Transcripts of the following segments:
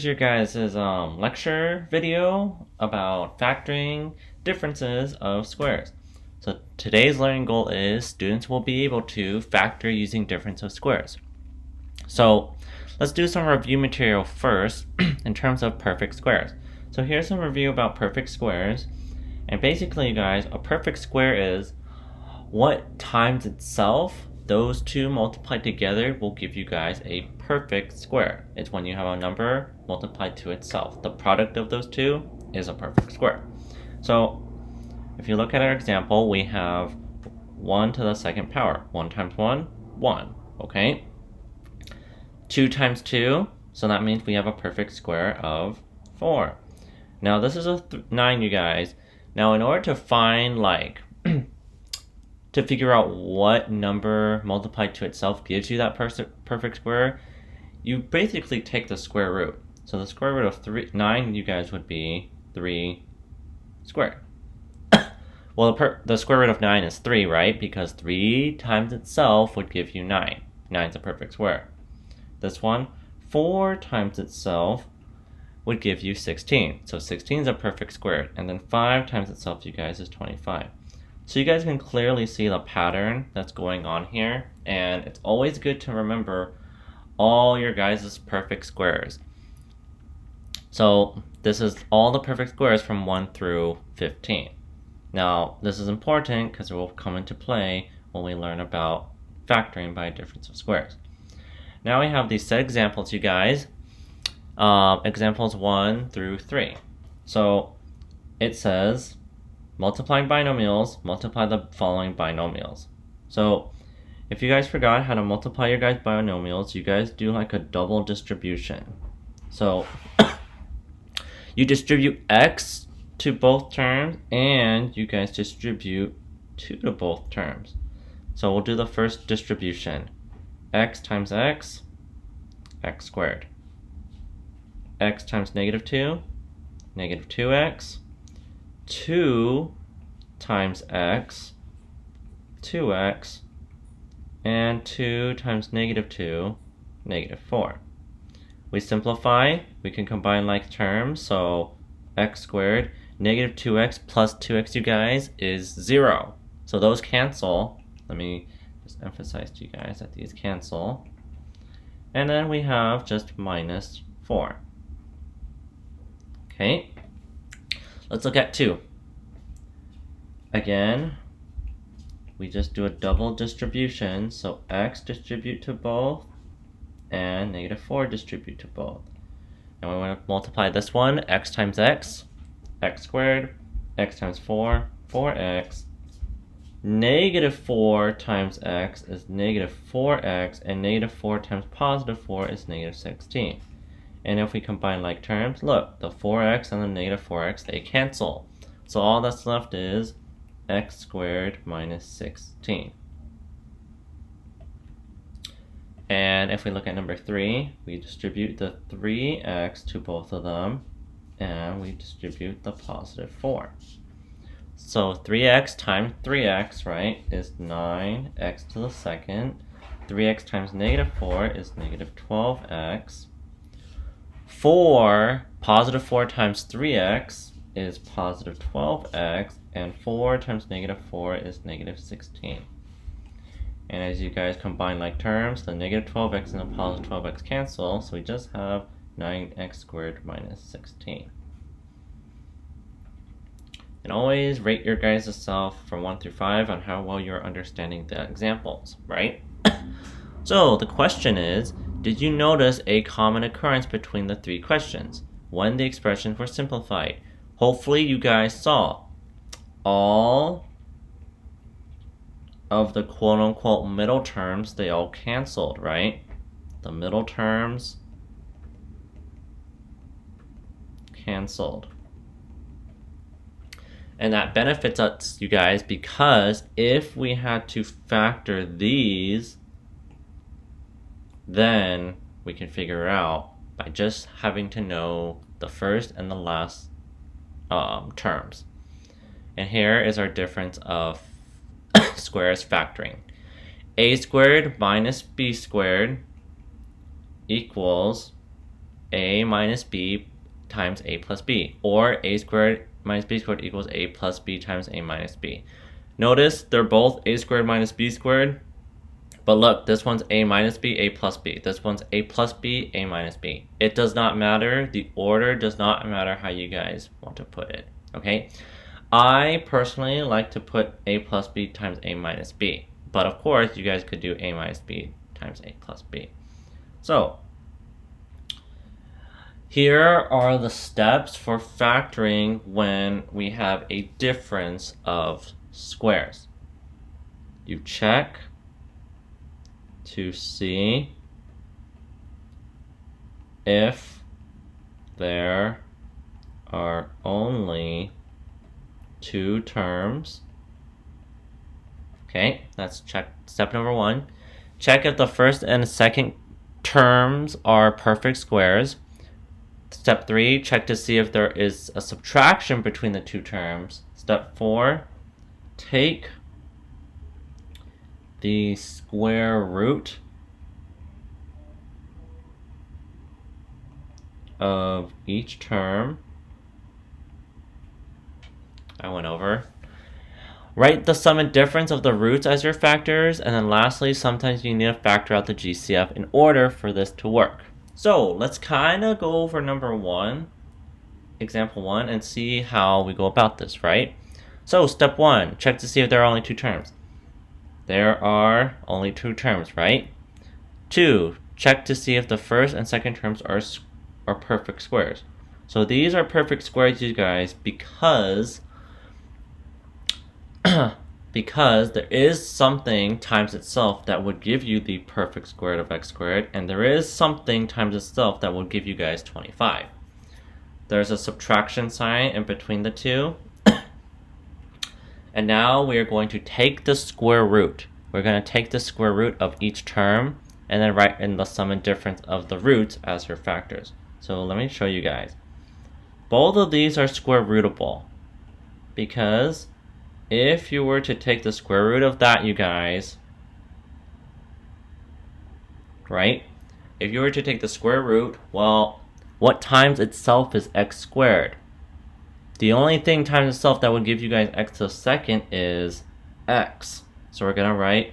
This is your guys' lecture video about factoring differences of squares. So today's learning goal is students will be able to factor using difference of squares. So let's do some review material first in terms of perfect squares. So here's some review about perfect squares. And basically, you guys, a perfect square is what times itself. Those two multiplied together will give you guys a perfect square. It's when you have a number multiplied to itself. The product of those two is a perfect square. So if you look at our example, we have 1 to the second power. 1 times 1, 1. Okay? 2 times 2, so that means we have a perfect square of 4. Now this is a 9, you guys. Now in order to find to figure out what number multiplied to itself gives you that perfect square, you basically take the square root. So the square root of 9, you guys, would be 3 squared. Well, the square root of 9 is 3, right? Because 3 times itself would give you 9. 9 is a perfect square. This one, 4 times itself would give you 16. So 16 is a perfect square. And then 5 times itself, you guys, is 25. So you guys can clearly see the pattern that's going on here, and it's always good to remember all your guys' perfect squares. So this is all the perfect squares from 1 through 15. Now this is important because it will come into play when we learn about factoring by difference of squares. Now we have these set examples, you guys. Examples 1 through 3. So it says, multiplying binomials, multiply the following binomials. So if you guys forgot how to multiply your guys' binomials, you guys do like a double distribution. So you distribute x to both terms, and you guys distribute 2 to both terms. So we'll do the first distribution. X times x, x squared. X times negative 2, negative 2x. 2 times x, 2x, and 2 times negative 2, negative 4. We simplify, we can combine like terms, so x squared, negative 2x plus 2x, you guys, is 0. So those cancel. Let me just emphasize to you guys that these cancel. And then we have just minus 4. Okay. Let's look at 2. Again, we just do a double distribution, so x distribute to both, and negative 4 distribute to both. And we want to multiply this one, x times x, x squared, x times 4, 4x. Negative 4 times x is negative 4x, and negative 4 times positive 4 is negative 16. And if we combine like terms, look, the 4x and the negative 4x, they cancel. So all that's left is x squared minus 16. And if we look at number 3, we distribute the 3x to both of them, and we distribute the positive 4. So 3x times 3x, right, is 9x to the second. 3x times negative 4 is negative 12x. positive 4 times 3x is positive 12x, and 4 times negative 4 is negative 16. And as you guys combine like terms, the negative 12x and the positive 12x cancel, so we just have 9x squared minus 16. And always rate your guys' self from 1 through 5 on how well you're understanding the examples, right? So the question is, did you notice a common occurrence between the 3 questions when the expressions were simplified? Hopefully you guys saw all of the quote-unquote middle terms, they all canceled, right? The middle terms canceled. And that benefits us, you guys, because if we had to factor these, then we can figure out by just having to know the first and the last terms. And here is our difference of squares factoring. A squared minus b squared equals a minus b times a plus b, or a squared minus b squared equals a plus b times a minus b. Notice they're both a squared minus b squared, but look, this one's a minus b, a plus b. This one's a plus b, a minus b. It does not matter. The order does not matter how you guys want to put it, okay? I personally like to put a plus b times a minus b, but of course you guys could do a minus b times a plus b. So here are the steps for factoring when we have a difference of squares. You check to see if there are only two terms. Okay, that's check step number 1. Check if the first and second terms are perfect squares. Step 3, check to see if there is a subtraction between the two terms. Step 4, take the square root of each term. I went over. Write the sum and difference of the roots as your factors, and then lastly, sometimes you need to factor out the GCF in order for this to work. So let's kind of go over number 1, example 1, and see how we go about this, right? So step 1, check to see if there are only two terms. There are only two terms, right? 2, check to see if the first and second terms are perfect squares. So these are perfect squares, you guys, because because there is something times itself that would give you the perfect square root of x squared, and there is something times itself that will give you guys 25. There's a subtraction sign in between the two. And now we are going to take the square root. We're going to take the square root of each term and then write in the sum and difference of the roots as your factors. So let me show you guys. Both of these are square rootable, because if you were to take the square root of that, you guys, right? If you were to take the square root, well, what times itself is x squared? The only thing times itself that would give you guys x to the second is x. So we're going to write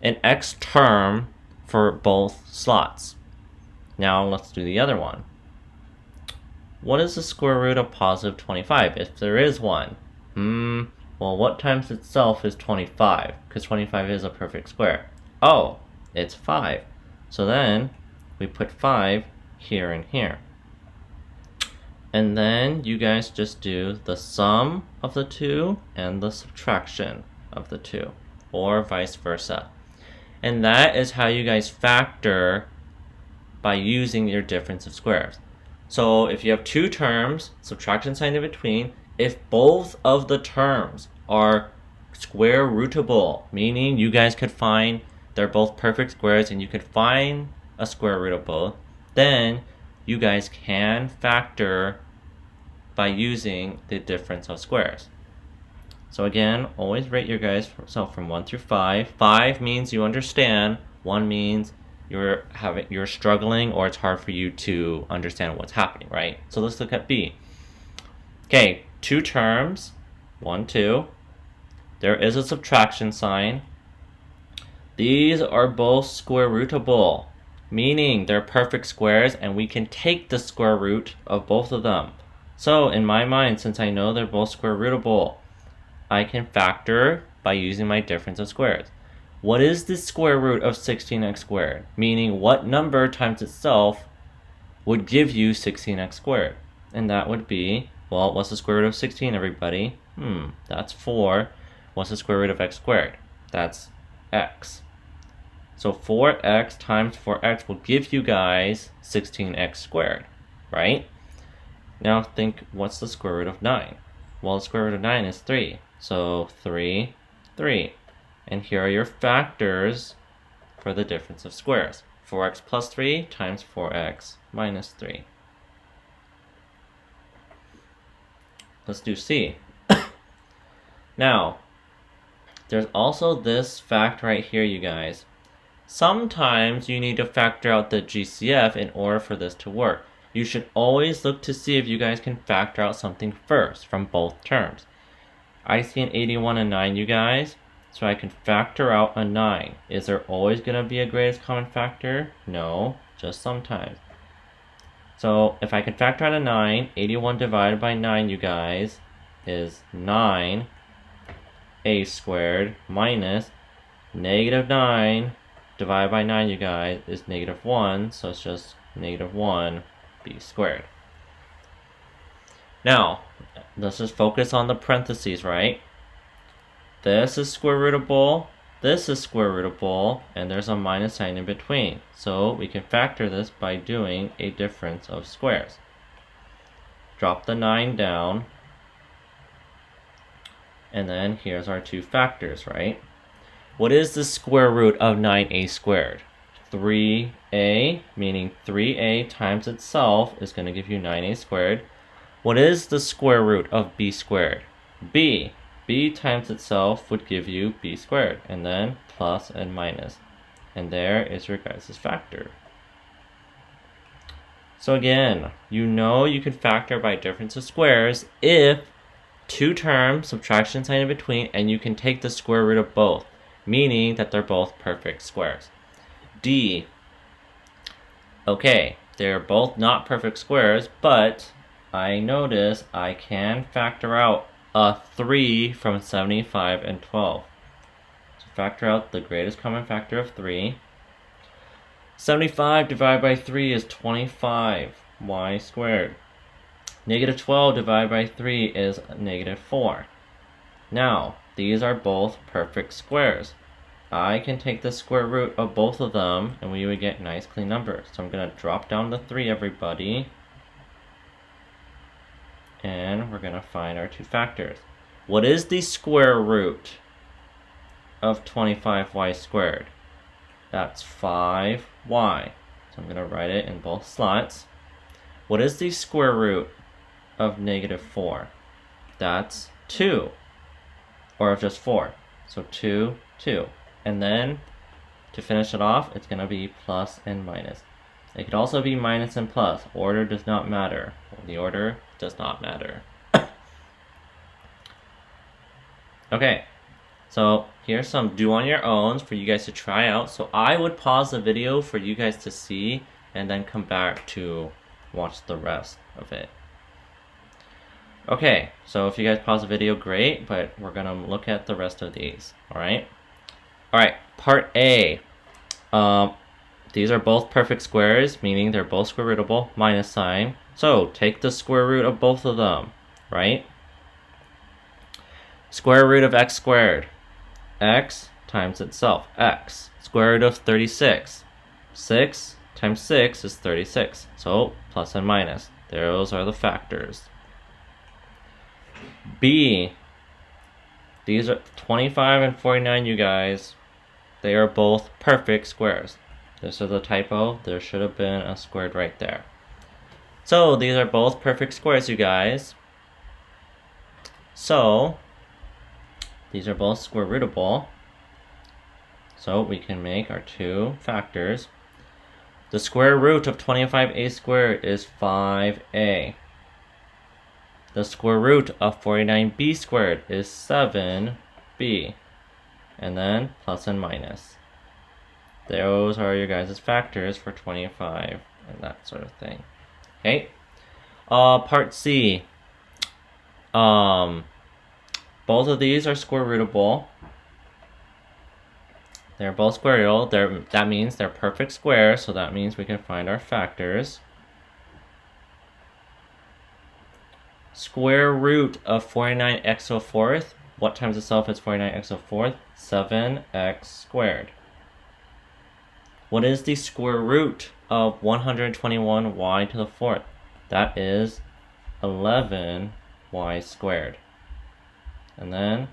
an x term for both slots. Now let's do the other one. What is the square root of positive 25, if there is one? Well, what times itself is 25? Because 25 is a perfect square. Oh, it's 5. So then we put 5 here and here. And then you guys just do the sum of the two and the subtraction of the two, or vice versa. And that is how you guys factor by using your difference of squares. So if you have two terms, subtraction sign in between, if both of the terms are square rootable, meaning you guys could find they're both perfect squares and you could find a square root of both, then you guys can factor by using the difference of squares. So again, always rate your guys from 1 through 5. 5 means you understand, 1 means you're struggling or it's hard for you to understand what's happening, right? So let's look at B. Okay, two terms, 1, 2. There is a subtraction sign. These are both square rootable, meaning they're perfect squares and we can take the square root of both of them. So in my mind, since I know they're both square rootable, I can factor by using my difference of squares. What is the square root of 16x squared? Meaning what number times itself would give you 16x squared? And that would be, well, what's the square root of 16, everybody? That's 4. What's the square root of x squared? That's x. So 4x times 4x will give you guys 16x squared, right? Now think, what's the square root of 9? Well, the square root of 9 is 3. So 3, 3. And here are your factors for the difference of squares. 4x plus 3 times 4x minus 3. Let's do C. Now, there's also this fact right here, you guys. Sometimes you need to factor out the GCF in order for this to work. You should always look to see if you guys can factor out something first from both terms. I see an 81 and 9, you guys, so I can factor out a 9. Is there always going to be a greatest common factor? No, just sometimes. So if I can factor out a 9, 81 divided by 9, you guys, is 9a squared minus negative 9 divided by 9, you guys, is negative 1, so it's just negative 1b squared. Now, let's just focus on the parentheses, right? This is square rootable, this is square rootable, and there's a minus sign in between. So we can factor this by doing a difference of squares. Drop the 9 down, and then here's our two factors, right? What is the square root of 9a squared? 3a, meaning 3a times itself is going to give you 9a squared. What is the square root of b squared? b. b times itself would give you b squared, and then plus and minus. And there is your guys' factor. So again, you know you can factor by difference of squares if two terms, subtraction sign in between, and you can take the square root of both, meaning that they're both perfect squares. D. Okay, they're both not perfect squares, but I notice I can factor out a 3 from 75 and 12. So factor out the greatest common factor of 3. 75 divided by 3 is 25y squared. Negative 12 divided by 3 is negative 4. Now, these are both perfect squares. I can take the square root of both of them, and we would get nice clean numbers. So I'm going to drop down the 3, everybody. And we're going to find our two factors. What is the square root of 25y squared? That's 5y. So I'm going to write it in both slots. What is the square root of negative 4? That's 2. Or of just 4. So 2, 2. And then, to finish it off, it's going to be plus and minus. It could also be minus and plus. Order does not matter. The order does not matter. Okay, so here's some do on your own for you guys to try out. So I would pause the video for you guys to see and then come back to watch the rest of it. Okay, so if you guys pause the video, great, but we're going to look at the rest of these, alright? Alright, part A. These are both perfect squares, meaning they're both square rootable, minus sign. So, take the square root of both of them, right? Square root of x squared. X times itself, x. Square root of 36. 6 times 6 is 36. So, plus and minus. Those are the factors. B. These are 25 and 49, you guys. They are both perfect squares. This is a typo. There should have been a squared right there. So, these are both perfect squares, you guys. So, these are both square rootable. So, we can make our two factors. The square root of 25a squared is 5a. The square root of 49b squared is 7b. And then plus and minus. Those are your guys' factors for 25 and that sort of thing. Okay. Part C. Both of these are square rootable. They're both square rootable. That means they're perfect squares, so that means we can find our factors. Square root of 49x to the fourth. What times itself is 49x to the fourth? 7x squared. What is the square root of 121y to the fourth? That is 11y squared. And then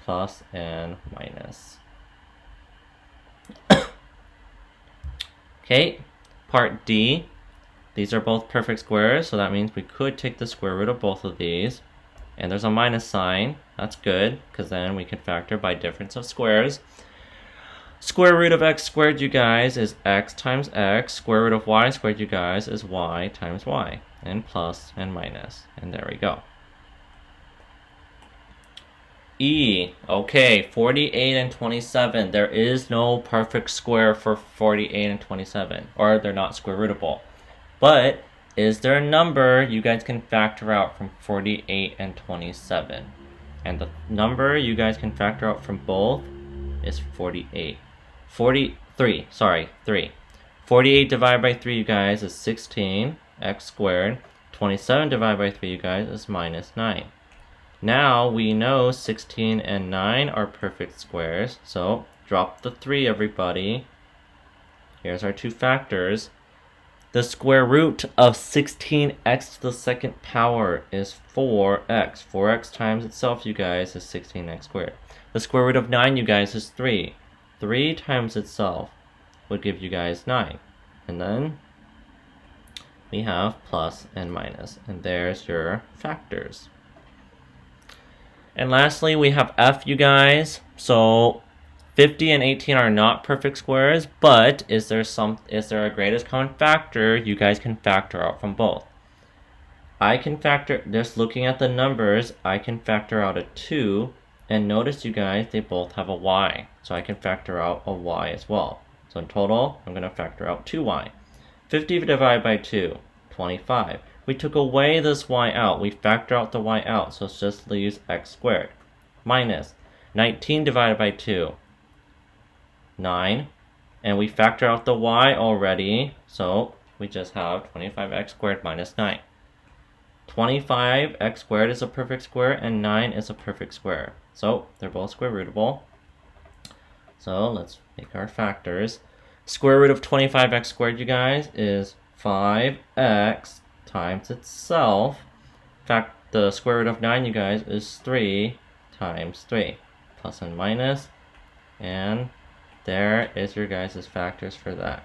plus and minus. Okay, part D. These are both perfect squares, so that means we could take the square root of both of these. And there's a minus sign. That's good, because then we can factor by difference of squares. Square root of x squared, you guys, is x times x. Square root of y squared, you guys, is y times y. And plus and minus. And there we go. E. Okay, 48 and 27. There is no perfect square for 48 and 27. Or they're not square rootable. But is there a number you guys can factor out from 48 and 27? And the number you guys can factor out from both is 48. 43, sorry, 3. 48 divided by 3, you guys, is 16, x squared. 27 divided by 3, you guys, is minus 9. Now we know 16 and 9 are perfect squares, so drop the 3, everybody. Here's our two factors. The square root of 16x to the second power is 4x. 4x times itself, you guys, is 16x squared. The square root of 9, you guys, is 3. 3 times itself would give you guys 9. And then we have plus and minus. And there's your factors. And lastly, we have f, you guys. So 50 and 18 are not perfect squares, but is there a greatest common factor you guys can factor out from both? I can factor, just looking at the numbers, I can factor out a 2, and notice, you guys, they both have a y. So I can factor out a y as well. So in total, I'm going to factor out 2y. 50 divided by 2, 25. We took away this y out. We factor out the y out, so it just leaves x squared. Minus 19 divided by 2, 9. And we factor out the y already, so we just have 25x squared minus 9. 25x squared is a perfect square, and 9 is a perfect square. So they're both square rootable. So let's make our factors. Square root of 25x squared, you guys, is 5x times itself. In fact, the square root of 9, you guys, is 3 times 3. Plus and minus. And there is your guys' factors for that.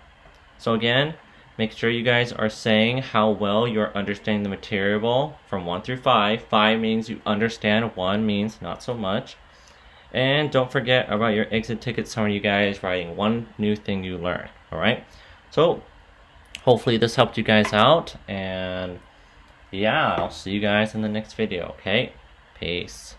So again, make sure you guys are saying how well you're understanding the material from 1 through 5. 5 means you understand, 1 means not so much. And don't forget about your exit ticket summary, you guys, writing one new thing you learned. Alright? So, hopefully this helped you guys out. And yeah, I'll see you guys in the next video, okay? Peace.